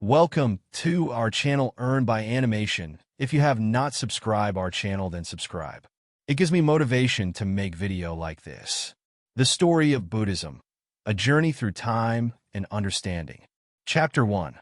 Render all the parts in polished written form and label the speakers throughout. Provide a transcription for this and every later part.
Speaker 1: Welcome to our channel Earn by Animation. If you have not subscribed our channel, then subscribe. It gives me motivation to make video like this. The story of Buddhism, a journey through time and understanding. Chapter 1.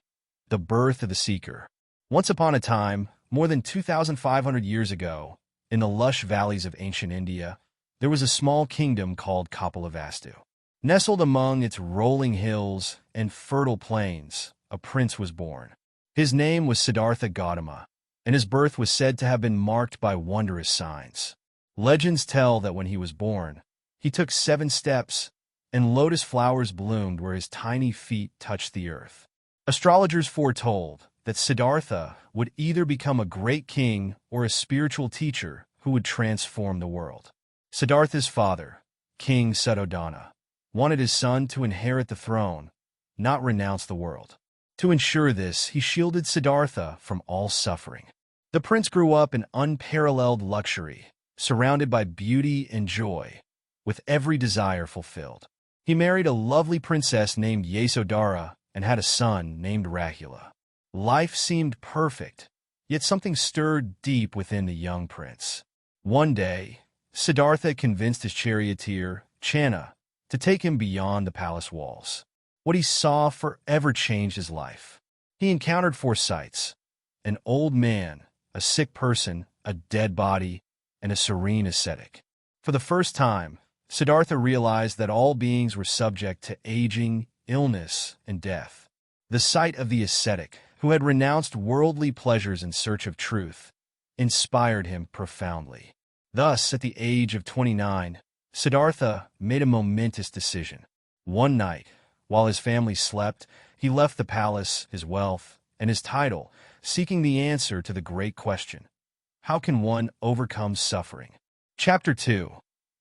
Speaker 1: The birth of the seeker. Once upon a time, more than 2,500 years ago, in the lush valleys of ancient India, there was a small kingdom called Kapilavastu. Nestled among its rolling hills and fertile plains, a prince was born. His name was Siddhartha Gautama, and his birth was said to have been marked by wondrous signs. Legends tell that when he was born, he took 7 steps, and lotus flowers bloomed where his tiny feet touched the earth. Astrologers foretold that Siddhartha would either become a great king or a spiritual teacher who would transform the world. Siddhartha's father, King Suddhodana, wanted his son to inherit the throne, not renounce the world. To ensure this, he shielded Siddhartha from all suffering. The prince grew up in unparalleled luxury, surrounded by beauty and joy, with every desire fulfilled. He married a lovely princess named Yasodhara and had a son named Rahula. Life seemed perfect, yet something stirred deep within the young prince. One day, Siddhartha convinced his charioteer, Channa, to take him beyond the palace walls. What he saw forever changed his life. He encountered 4 sights: an old man, a sick person, a dead body, and a serene ascetic. For the first time, Siddhartha realized that all beings were subject to aging, illness, and death. The sight of the ascetic, who had renounced worldly pleasures in search of truth, inspired him profoundly. Thus, at the age of 29, Siddhartha made a momentous decision. One night, while his family slept, he left the palace, his wealth, and his title, seeking the answer to the great question: how can one overcome suffering? Chapter 2.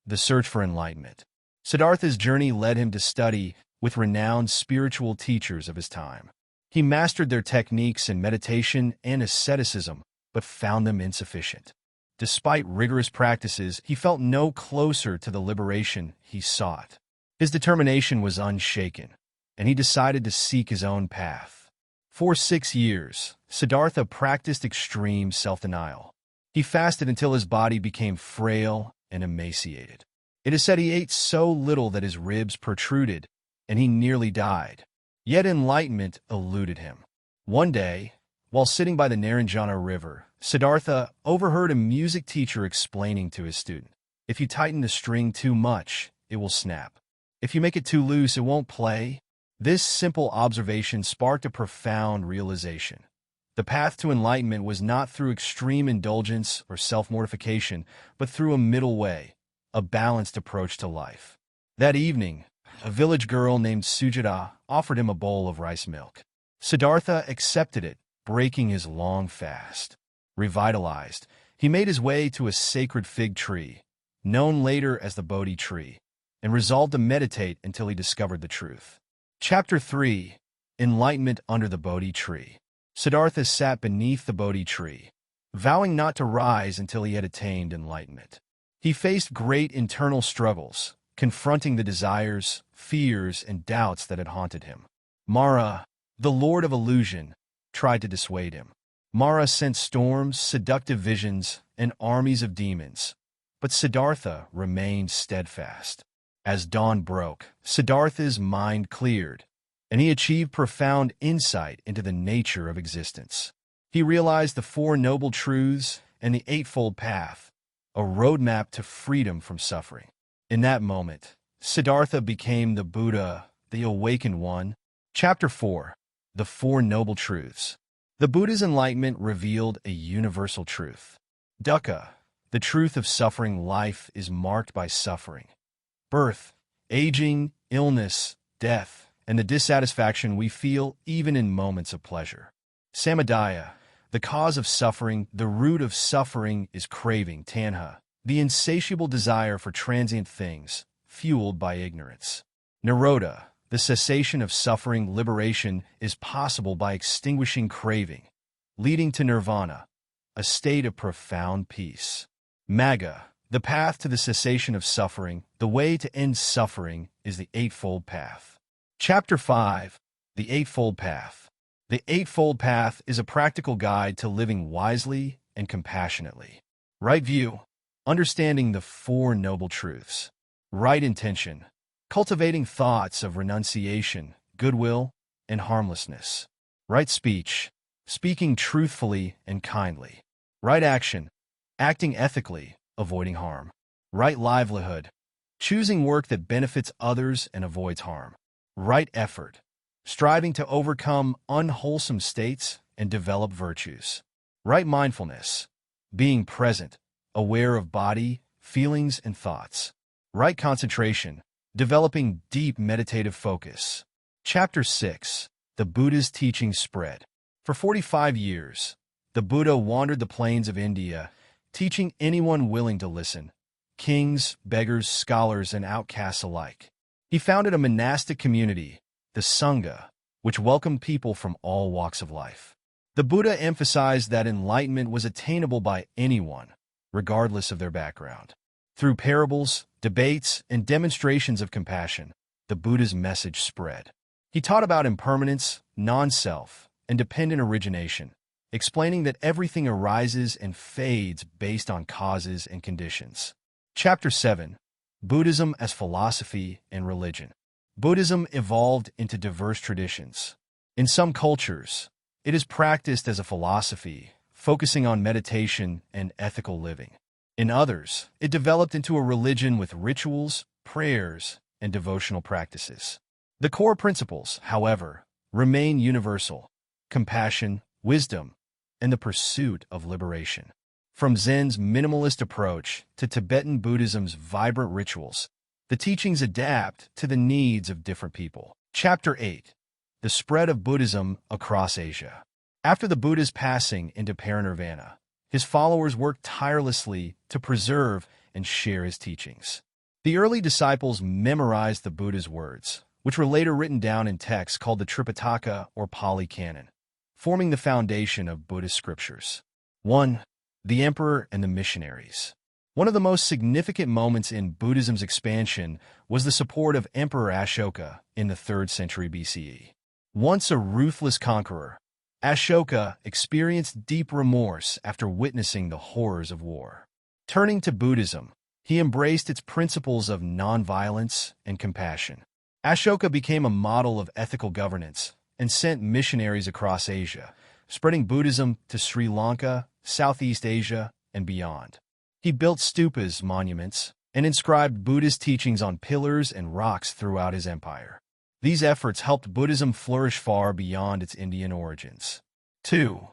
Speaker 1: The Search for Enlightenment. Siddhartha's journey led him to study with renowned spiritual teachers of his time. He mastered their techniques in meditation and asceticism, but found them insufficient. Despite rigorous practices, he felt no closer to the liberation he sought. His determination was unshaken, and he decided to seek his own path. For 6 years, Siddhartha practiced extreme self-denial. He fasted until his body became frail and emaciated. It is said he ate so little that his ribs protruded, and he nearly died. Yet enlightenment eluded him. One day, while sitting by the Naranjana River, Siddhartha overheard a music teacher explaining to his student, "If you tighten the string too much, it will snap. If you make it too loose, it won't play." This simple observation sparked a profound realization. The path to enlightenment was not through extreme indulgence or self-mortification, but through a middle way, a balanced approach to life. That evening, a village girl named Sujata offered him a bowl of rice milk. Siddhartha accepted it, breaking his long fast. Revitalized, he made his way to a sacred fig tree, known later as the Bodhi tree, and resolved to meditate until he discovered the truth. Chapter 3. Enlightenment under the Bodhi tree. Siddhartha sat beneath the Bodhi tree, vowing not to rise until he had attained enlightenment. He faced great internal struggles, confronting the desires, fears, and doubts that had haunted him. Mara, the Lord of Illusion, tried to dissuade him. Mara sent storms, seductive visions, and armies of demons, but Siddhartha remained steadfast. As dawn broke, Siddhartha's mind cleared, and he achieved profound insight into the nature of existence. He realized the 4 noble truths and the Eightfold Path, a roadmap to freedom from suffering. In that moment, Siddhartha became the Buddha, the awakened one. Chapter 4. The 4 Noble Truths. The Buddha's enlightenment revealed a universal truth. Dukkha, the truth of suffering. Life is marked by suffering. Birth, aging, illness, death, and the dissatisfaction we feel even in moments of pleasure. Samudaya, the cause of suffering. The root of suffering is craving, tanha, the insatiable desire for transient things, fueled by ignorance. Nirodha, the cessation of suffering. Liberation is possible by extinguishing craving, leading to nirvana, a state of profound peace. Magga, the path to the cessation of suffering. The way to end suffering is the Eightfold Path. Chapter 5. The Eightfold Path. The Eightfold Path is a practical guide to living wisely and compassionately. Right view, understanding the Four Noble Truths. Right intention, cultivating thoughts of renunciation, goodwill, and harmlessness. Right speech, speaking truthfully and kindly. Right action, acting ethically, avoiding harm. Right livelihood, choosing work that benefits others and avoids harm. Right effort, striving to overcome unwholesome states and develop virtues. Right mindfulness, being present, aware of body, feelings, and thoughts. Right concentration, developing deep meditative focus. Chapter 6. The Buddha's Teachings Spread. For 45 years, the Buddha wandered the plains of India, teaching anyone willing to listen, kings, beggars, scholars, and outcasts alike. He founded a monastic community, the Sangha, which welcomed people from all walks of life. The Buddha emphasized that enlightenment was attainable by anyone, regardless of their background. Through parables, debates, and demonstrations of compassion, the Buddha's message spread. He taught about impermanence, non-self, and dependent origination, explaining that everything arises and fades based on causes and conditions. Chapter 7. Buddhism as Philosophy and Religion. Buddhism evolved into diverse traditions. In some cultures, it is practiced as a philosophy, focusing on meditation and ethical living. In others, it developed into a religion with rituals, prayers, and devotional practices. The core principles, however, remain universal: compassion, wisdom, and the pursuit of liberation. From Zen's minimalist approach to Tibetan Buddhism's vibrant rituals, the teachings adapt to the needs of different people. Chapter 8. The Spread of Buddhism Across Asia. After the Buddha's passing into parinirvana, his followers worked tirelessly to preserve and share his teachings. The early disciples memorized the Buddha's words, which were later written down in texts called the Tripitaka or Pali Canon, forming the foundation of Buddhist scriptures. 1. The Emperor and the Missionaries. One of the most significant moments in Buddhism's expansion was the support of Emperor Ashoka in the 3rd century BCE. Once a ruthless conqueror, Ashoka experienced deep remorse after witnessing the horrors of war. Turning to Buddhism, he embraced its principles of nonviolence and compassion. Ashoka became a model of ethical governance and sent missionaries across Asia, spreading Buddhism to Sri Lanka, Southeast Asia, and beyond. He built stupas, monuments, and inscribed Buddhist teachings on pillars and rocks throughout his empire. These efforts helped Buddhism flourish far beyond its Indian origins. 2.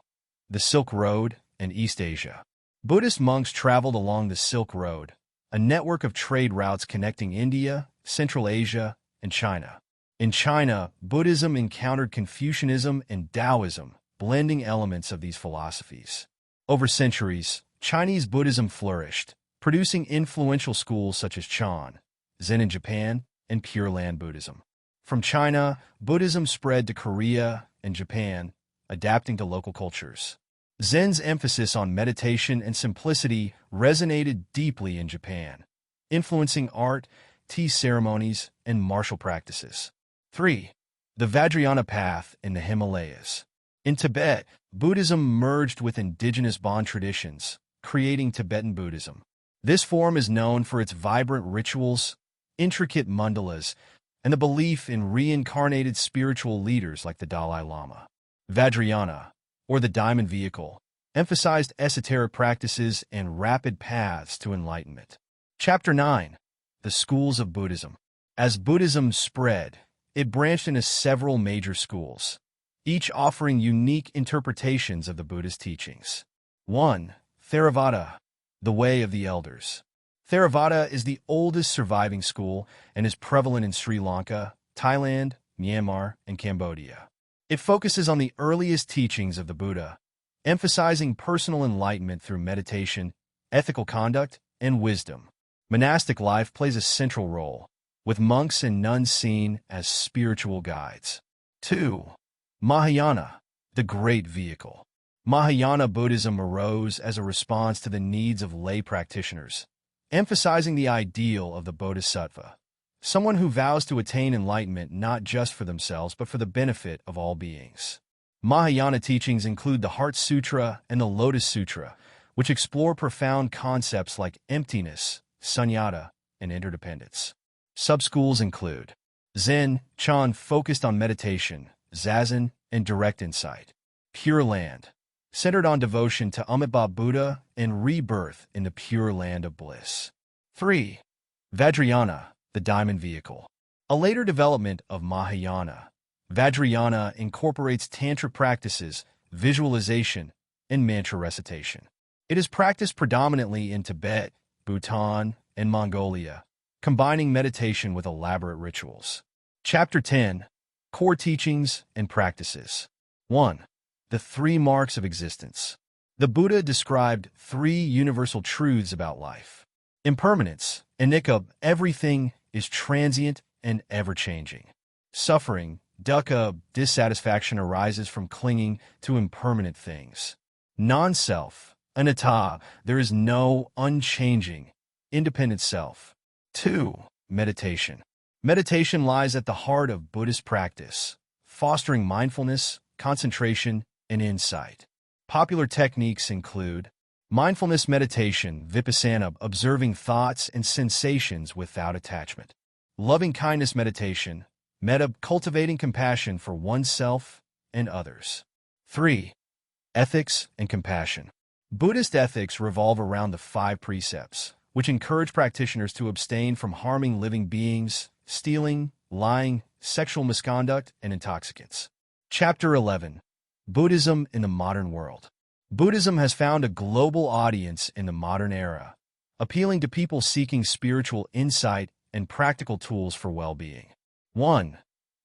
Speaker 1: The Silk Road and East Asia. Buddhist monks traveled along the Silk Road, a network of trade routes connecting India, Central Asia, and China. In China, Buddhism encountered Confucianism and Taoism, blending elements of these philosophies. Over centuries, Chinese Buddhism flourished, producing influential schools such as Chan, Zen in Japan, and Pure Land Buddhism. From China, Buddhism spread to Korea and Japan, adapting to local cultures. Zen's emphasis on meditation and simplicity resonated deeply in Japan, influencing art, tea ceremonies, and martial practices. 3. The Vajrayana Path in the Himalayas. In Tibet, Buddhism merged with indigenous Bon traditions, creating Tibetan Buddhism. This form is known for its vibrant rituals, intricate mandalas, and the belief in reincarnated spiritual leaders like the Dalai Lama. Vajrayana, or the Diamond Vehicle, emphasized esoteric practices and rapid paths to enlightenment. Chapter 9. The Schools of Buddhism. As Buddhism spread, it branched into several major schools, each offering unique interpretations of the Buddha's teachings. 1. Theravada, the Way of the Elders. Theravada is the oldest surviving school and is prevalent in Sri Lanka, Thailand, Myanmar, and Cambodia. It focuses on the earliest teachings of the Buddha, emphasizing personal enlightenment through meditation, ethical conduct, and wisdom. Monastic life plays a central role, with monks and nuns seen as spiritual guides. 2. Mahayana, the Great Vehicle. Mahayana Buddhism arose as a response to the needs of lay practitioners, emphasizing the ideal of the bodhisattva, someone who vows to attain enlightenment not just for themselves but for the benefit of all beings. Mahayana teachings include the Heart Sutra and the Lotus Sutra, which explore profound concepts like emptiness, sunyata, and interdependence. Subschools include Zen, Chan focused on meditation, Zazen, and direct insight. Pure Land, centered on devotion to Amitabha Buddha and rebirth in the pure land of bliss. 3. Vajrayana, the diamond vehicle. A later development of Mahayana, Vajrayana incorporates tantric practices, visualization, and mantra recitation. It is practiced predominantly in Tibet, Bhutan, and Mongolia, combining meditation with elaborate rituals. Chapter 10. Core Teachings and Practices. 1. The 3 Marks of Existence. The Buddha described 3 universal truths about life. Impermanence, anicca, everything is transient and ever-changing. Suffering, dukkha, dissatisfaction arises from clinging to impermanent things. Non-self, anatta, there is no unchanging, independent self. 2. Meditation. Meditation lies at the heart of Buddhist practice, fostering mindfulness, concentration, and insight. Popular techniques include mindfulness meditation, vipassana, observing thoughts and sensations without attachment. Loving-kindness meditation, metta, cultivating compassion for oneself and others. 3. Ethics and compassion. Buddhist ethics revolve around the 5 precepts, which encourage practitioners to abstain from harming living beings, stealing, lying, sexual misconduct, and intoxicants. Chapter 11. Buddhism in the Modern World. Buddhism has found a global audience in the modern era, appealing to people seeking spiritual insight and practical tools for well-being. 1.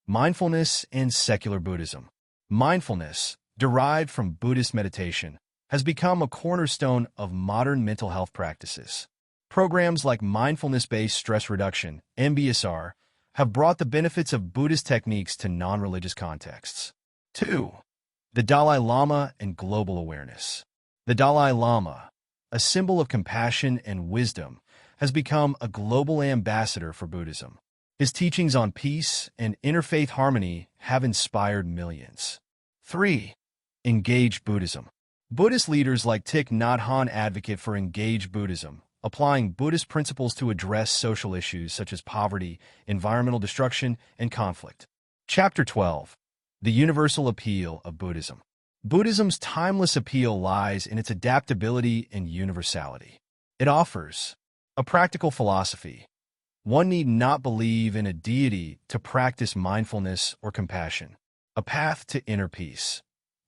Speaker 1: Mindfulness and secular Buddhism. Mindfulness, derived from Buddhist meditation, has become a cornerstone of modern mental health practices. Programs like mindfulness-based stress reduction, MBSR, have brought the benefits of Buddhist techniques to non-religious contexts. 2. The Dalai Lama and global awareness. The Dalai Lama, a symbol of compassion and wisdom, has become a global ambassador for Buddhism. His teachings on peace and interfaith harmony have inspired millions. 3. Engaged Buddhism. Buddhist leaders like Thich Nhat Hanh advocate for engaged Buddhism, applying Buddhist principles to address social issues such as poverty, environmental destruction, and conflict. Chapter 12. The Universal Appeal of Buddhism. Buddhism's timeless appeal lies in its adaptability and universality. It offers a practical philosophy. One need not believe in a deity to practice mindfulness or compassion. A path to inner peace.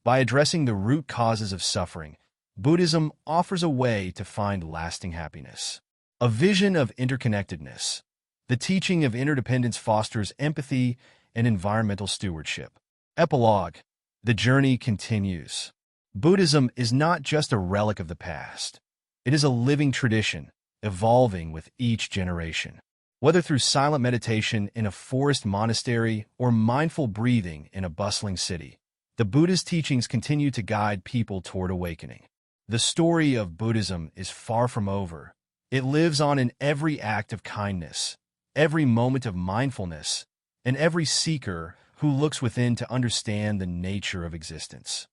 Speaker 1: By addressing the root causes of suffering, Buddhism offers a way to find lasting happiness. A vision of interconnectedness. The teaching of interdependence fosters empathy and environmental stewardship. Epilogue. The journey continues. Buddhism is not just a relic of the past. It is a living tradition, evolving with each generation. Whether through silent meditation in a forest monastery or mindful breathing in a bustling city, the Buddhist teachings continue to guide people toward awakening. The story of Buddhism is far from over. It lives on in every act of kindness, every moment of mindfulness, and every seeker who looks within to understand the nature of existence.